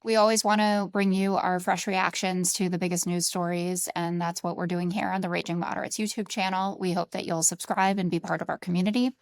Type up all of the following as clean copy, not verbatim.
We always want to bring you our fresh reactions to the biggest news stories, and that's what we're doing here on the Raging Moderates YouTube channel. We hope that you'll subscribe and be part of our community.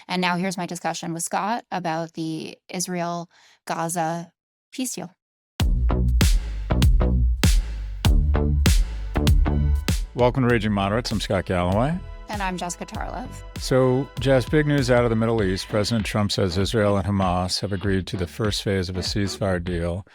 And now here's my discussion with Scott about the Israel-Gaza peace deal. Welcome to Raging Moderates. I'm Scott Galloway. And I'm Jessica Tarlov. So, Jess, big news out of the Middle East. President Trump says Israel and Hamas have agreed to the first phase of a ceasefire deal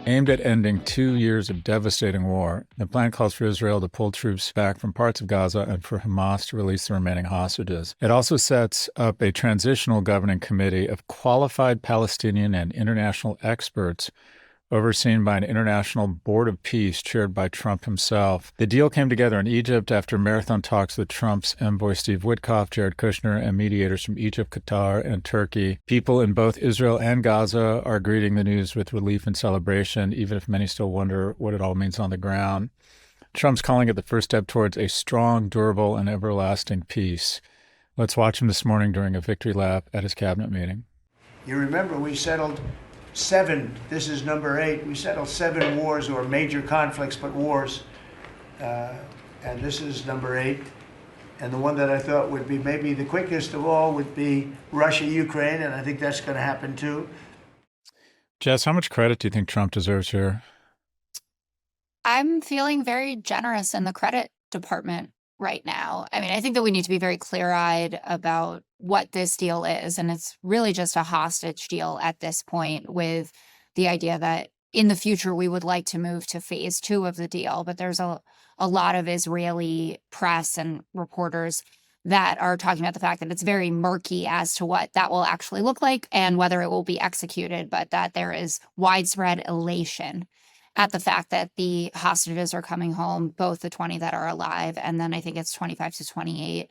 aimed at ending 2 years of devastating war. The plan calls for Israel to pull troops back from parts of Gaza and for Hamas to release the remaining hostages. It also sets up a transitional governing committee of qualified Palestinian and international experts overseen by an international board of peace chaired by Trump himself. The deal came together in Egypt after marathon talks with Trump's envoy Steve Witkoff, Jared Kushner, and mediators from Egypt, Qatar, and Turkey. People in both Israel and Gaza are greeting the news with relief and celebration, even if many still wonder what it all means on the ground. Trump's calling it the first step towards a strong, durable, and everlasting peace. Let's watch him this morning during a victory lap at his cabinet meeting. You remember we settled 7, this is number 8, we settled 7 wars or major conflicts, but wars. And this is number 8. And the one that I thought would be maybe the quickest of all would be Russia-Ukraine, and I think that's going to happen too. Jess, how much credit do you think Trump deserves here? I'm feeling very generous in the credit department right now. I mean, I think that we need to be very clear-eyed about what this deal is. And it's really just a hostage deal at this point, with the idea that in the future we would like to move to phase 2 of the deal. But there's a lot of Israeli press and reporters that are talking about the fact that it's very murky as to what that will actually look like and whether it will be executed, but that there is widespread elation at the fact that the hostages are coming home, both the 20 that are alive, and then I think it's 25 to 28,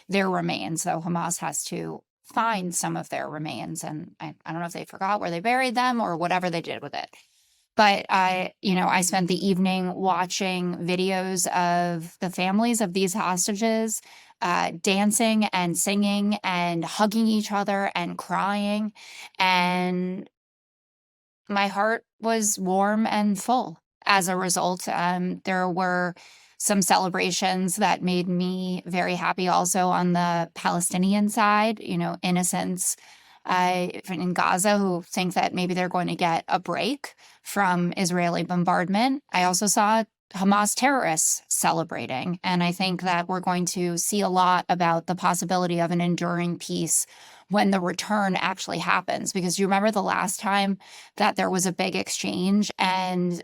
their remains. So Hamas has to find some of their remains, and I don't know if they forgot where they buried them or whatever they did with it. But I spent the evening watching videos of the families of these hostages dancing and singing and hugging each other and crying, and my heart was warm and full as a result. There were some celebrations that made me very happy also on the Palestinian side, innocents in Gaza who think that maybe they're going to get a break from Israeli bombardment. I also saw Hamas terrorists celebrating, and I think that we're going to see a lot about the possibility of an enduring peace when the return actually happens. Because you remember the last time that there was a big exchange, and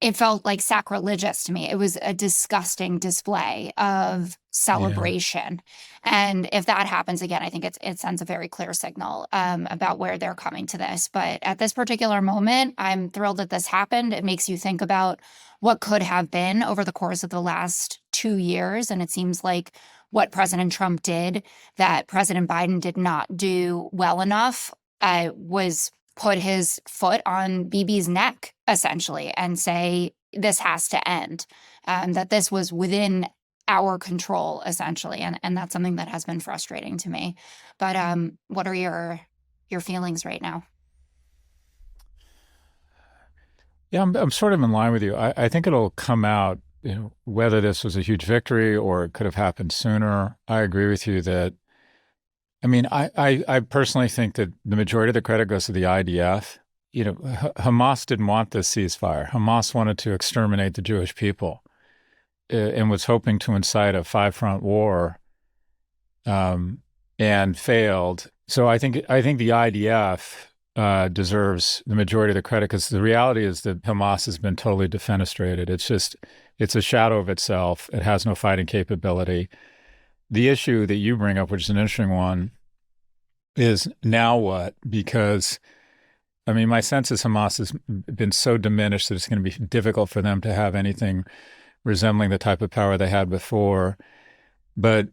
it felt like sacrilegious to me. It was a disgusting display of celebration. Yeah. And if that happens again, I think it sends a very clear signal about where they're coming to this. But at this particular moment, I'm thrilled that this happened. It makes you think about what could have been over the course of the last 2 years. And it seems like what President Trump did, that President Biden did not do well enough, was put his foot on Bibi's neck, essentially, and say, this has to end, that this was within our control, essentially. And that's something that has been frustrating to me. But what are your feelings right now? Yeah, I'm sort of in line with you. I think it'll come out, whether this was a huge victory or it could have happened sooner. I agree with you that, I personally think that the majority of the credit goes to the IDF. Hamas didn't want this ceasefire. Hamas wanted to exterminate the Jewish people and was hoping to incite a 5-front war and failed. So I think the IDF deserves the majority of the credit, because the reality is that Hamas has been totally defenestrated. It's a shadow of itself. It has no fighting capability. The issue that you bring up, which is an interesting one, is now what? Because, my sense is Hamas has been so diminished that it's going to be difficult for them to have anything resembling the type of power they had before. But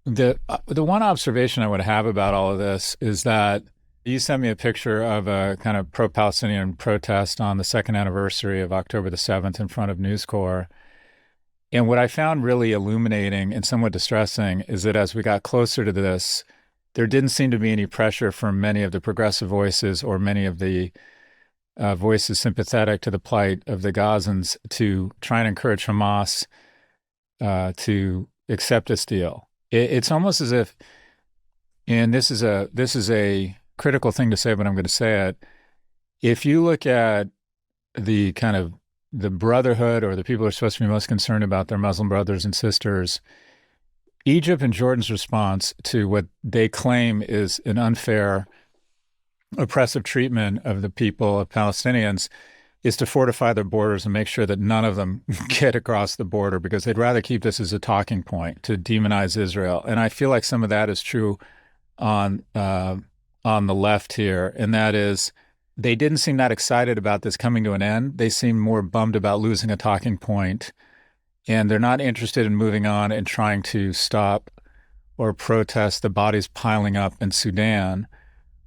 the one observation I would have about all of this is that you sent me a picture of a kind of pro-Palestinian protest on the 2nd anniversary of October the 7th in front of News Corps. And what I found really illuminating and somewhat distressing is that as we got closer to this, there didn't seem to be any pressure from many of the progressive voices or many of the voices sympathetic to the plight of the Gazans to try and encourage Hamas to accept this deal. It's almost as if, and this is a critical thing to say, but I'm going to say it. If you look at the kind of the brotherhood or the people who are supposed to be most concerned about their Muslim brothers and sisters, Egypt and Jordan's response to what they claim is an unfair, oppressive treatment of the people of Palestinians is to fortify their borders and make sure that none of them get across the border, because they'd rather keep this as a talking point to demonize Israel. And I feel like some of that is true on the left here, and that is they didn't seem that excited about this coming to an end. They seemed more bummed about losing a talking point, and they're not interested in moving on and trying to stop or protest the bodies piling up in Sudan,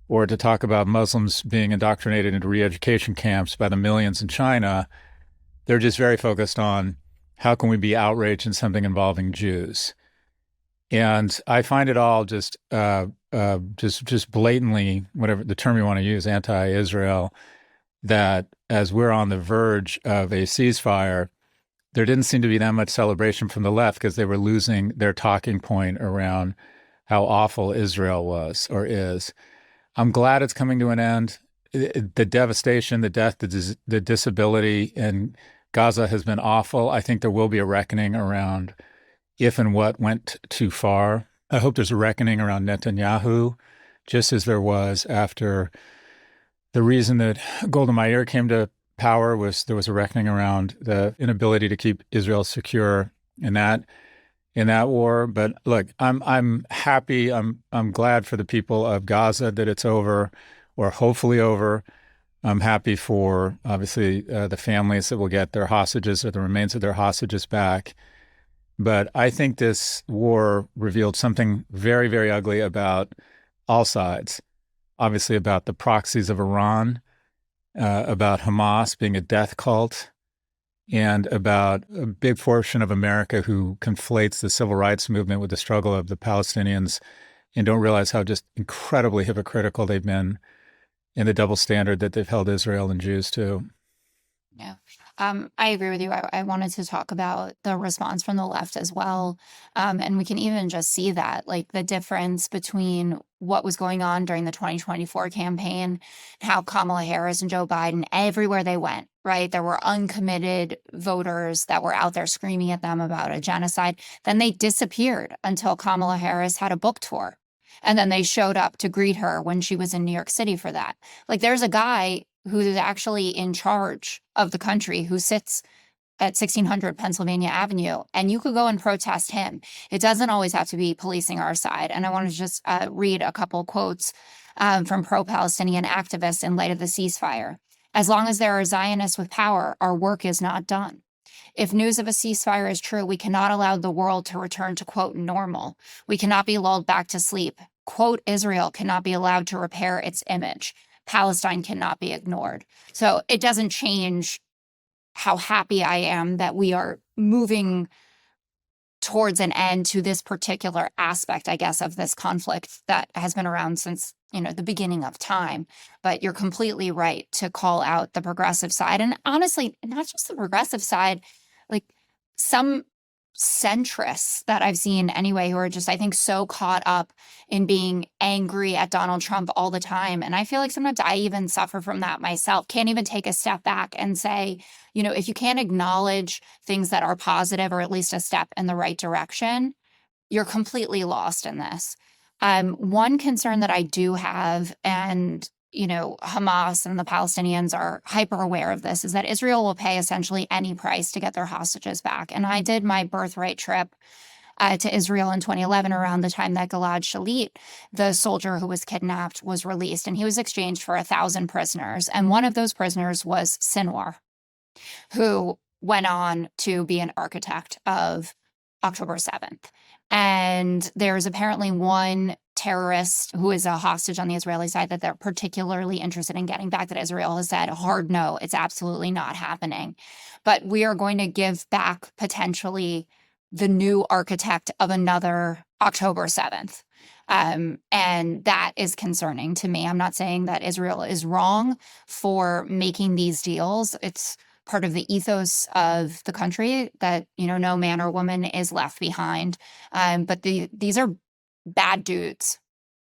or to talk about Muslims being indoctrinated into re-education camps by the millions in China. They're just very focused on how can we be outraged in something involving Jews. And I find it all just blatantly, whatever the term you want to use, anti-Israel, that as we're on the verge of a ceasefire, there didn't seem to be that much celebration from the left because they were losing their talking point around how awful Israel was or is. I'm glad it's coming to an end. The devastation, the death, the disability in Gaza has been awful. I think there will be a reckoning around if and what went too far. I hope there's a reckoning around Netanyahu, just as there was after the reason that Golda Meir came to power was there was a reckoning around the inability to keep Israel secure in that war. But look, I'm happy. I'm glad for the people of Gaza that it's over, or hopefully over. I'm happy for obviously the families that will get their hostages or the remains of their hostages back. But I think this war revealed something very, very ugly about all sides. Obviously about the proxies of Iran, about Hamas being a death cult, and about a big portion of America who conflates the civil rights movement with the struggle of the Palestinians and don't realize how just incredibly hypocritical they've been in the double standard that they've held Israel and Jews to. Yeah. I agree with you. I wanted to talk about the response from the left as well. And we can even just see that, like the difference between what was going on during the 2024 campaign, how Kamala Harris and Joe Biden, everywhere they went, right? There were uncommitted voters that were out there screaming at them about a genocide. Then they disappeared until Kamala Harris had a book tour. And then they showed up to greet her when she was in New York City for that. Like there's a guy who is actually in charge of the country who sits at 1600 Pennsylvania Avenue, and you could go and protest him. It doesn't always have to be policing our side. And I want to just read a couple quotes from pro-Palestinian activists in light of the ceasefire. As long as there are Zionists with power, our work is not done. If news of a ceasefire is true, we cannot allow the world to return to, quote, normal. We cannot be lulled back to sleep. Quote, Israel cannot be allowed to repair its image. Palestine cannot be ignored. So it doesn't change how happy I am that we are moving towards an end to this particular aspect, I guess, of this conflict that has been around since, the beginning of time. But you're completely right to call out the progressive side. And honestly, not just the progressive side, like some centrists that I've seen anyway, who are just, I think, so caught up in being angry at Donald Trump all the time. And I feel like sometimes I even suffer from that myself. Can't even take a step back and say, if you can't acknowledge things that are positive or at least a step in the right direction, you're completely lost in this. One concern that I do have, and Hamas and the Palestinians are hyper aware of this, is that Israel will pay essentially any price to get their hostages back. And I did my birthright trip to Israel in 2011 around the time that Gilad Shalit, the soldier who was kidnapped, was released. And he was exchanged for 1,000 prisoners. And one of those prisoners was Sinwar, who went on to be an architect of October 7th. And there's apparently one terrorist who is a hostage on the Israeli side that they're particularly interested in getting back, that Israel has said hard no, it's absolutely not happening. But we are going to give back potentially the new architect of another October 7th. And that is concerning to me. I'm not saying that Israel is wrong for making these deals. It's part of the ethos of the country that, no man or woman is left behind. But these are bad dudes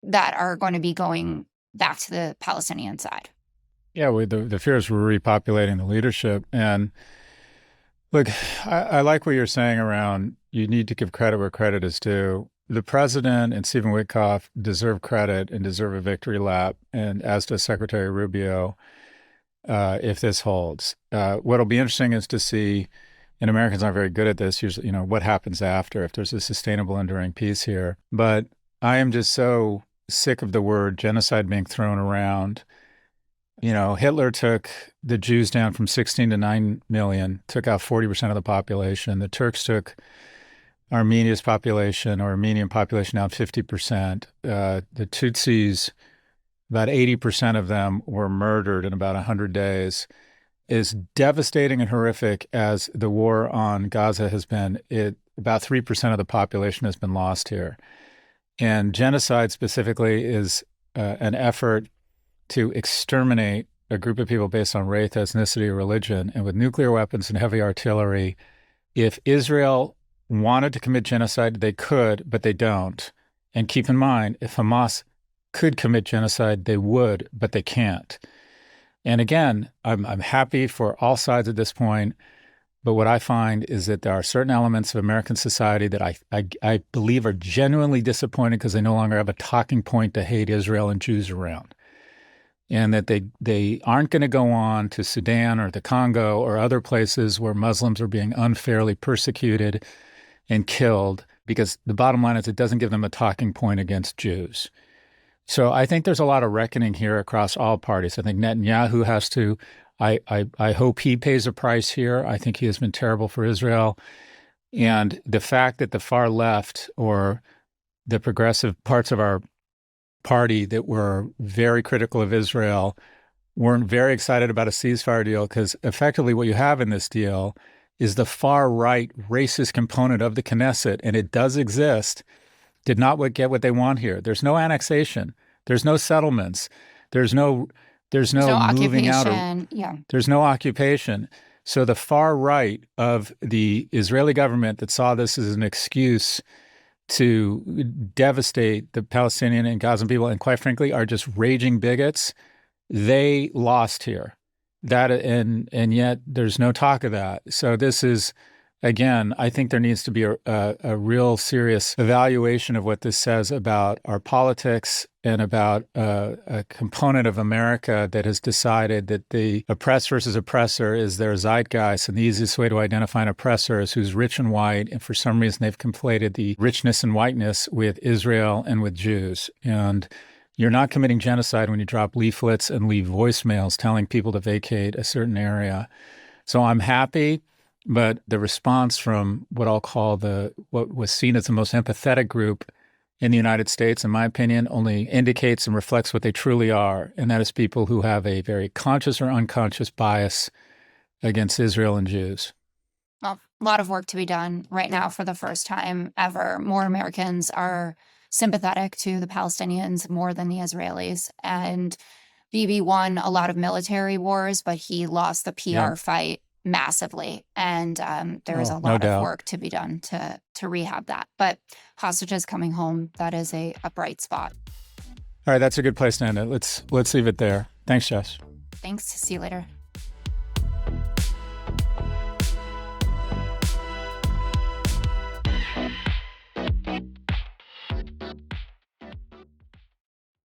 that are going to be going back to the Palestinian side. Yeah, the fears were repopulating the leadership. And look, I like what you're saying around you need to give credit where credit is due. The president and Stephen Witkoff deserve credit and deserve a victory lap, and as does Secretary Rubio, if this holds. What'll be interesting is to see, and Americans aren't very good at this, usually, what happens after, if there's a sustainable, enduring peace here. But I am just so sick of the word genocide being thrown around. Hitler took the Jews down from 16 to 9 million, took out 40% of the population. The Turks took Armenian population down 50%. The Tutsis, about 80% of them were murdered in about 100 days. As devastating and horrific as the war on Gaza has been, about 3% of the population has been lost here. And genocide specifically is an effort to exterminate a group of people based on race, ethnicity, or religion. And with nuclear weapons and heavy artillery, if Israel wanted to commit genocide, they could, but they don't. And keep in mind, if Hamas could commit genocide, they would, but they can't. And again, I'm happy for all sides at this point. But what I find is that there are certain elements of American society that I believe are genuinely disappointed because they no longer have a talking point to hate Israel and Jews around. And that they aren't going to go on to Sudan or the Congo or other places where Muslims are being unfairly persecuted and killed, because the bottom line is it doesn't give them a talking point against Jews. So I think there's a lot of reckoning here across all parties. I think Netanyahu has to, I hope he pays a price here. I think he has been terrible for Israel. And the fact that the far left or the progressive parts of our party that were very critical of Israel weren't very excited about a ceasefire deal, because effectively what you have in this deal is the far right racist component of the Knesset, and it does exist, did not get what they want here. There's no annexation. There's no settlements. There's no moving out. There's no occupation. So the far right of the Israeli government that saw this as an excuse to devastate the Palestinian and Gazan people, and quite frankly, are just raging bigots, they lost here. And yet there's no talk of that. So this is, again, I think there needs to be a real serious evaluation of what this says about our politics and about a component of America that has decided that the oppressed versus oppressor is their zeitgeist, and the easiest way to identify an oppressor is who's rich and white, and for some reason they've conflated the richness and whiteness with Israel and with Jews. And you're not committing genocide when you drop leaflets and leave voicemails telling people to vacate a certain area. So I'm happy, but the response from what I'll call what was seen as the most empathetic group in the United States, in my opinion, only indicates and reflects what they truly are, and that is people who have a very conscious or unconscious bias against Israel and Jews. Well, a lot of work to be done right now. For the first time ever, more Americans are sympathetic to the Palestinians more than the Israelis. And Bibi won a lot of military wars, but he lost the PR fight massively. And there is a lot of work to be done to rehab that. But hostages coming home, that is a bright spot. All right, that's a good place to end it. Let's leave it there. Thanks, Jess. Thanks. See you later.